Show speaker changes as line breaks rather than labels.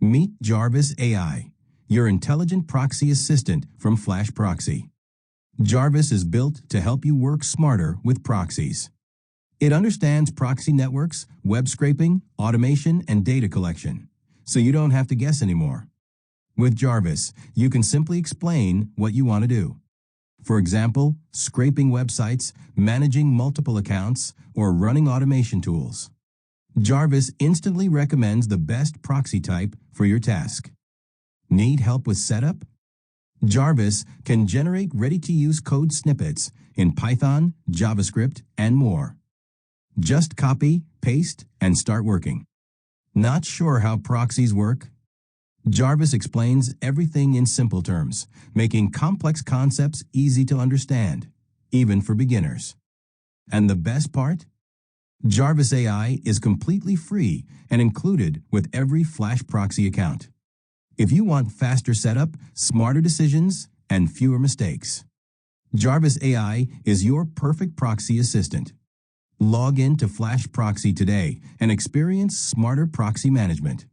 Meet JARVIS AI, your intelligent proxy assistant from FlashProxy. JARVIS is built to help you work smarter with proxies. It understands proxy networks, web scraping, automation, and data collection, so you don't have to guess anymore. With JARVIS, you can simply explain what you want to do. For example, scraping websites, managing multiple accounts, or running automation tools. JARVIS instantly recommends the best proxy type for your task. Need help with setup? JARVIS can generate ready-to-use code snippets in Python, JavaScript, and more. Just copy, paste, and start working. Not sure how proxies work? JARVIS explains everything in simple terms, making complex concepts easy to understand, even for beginners. And the best part? JARVIS AI is completely free and included with every FlashProxy account. If you want faster setup, smarter decisions, and fewer mistakes, JARVIS AI is your perfect proxy assistant. Log in to FlashProxy today and experience smarter proxy management.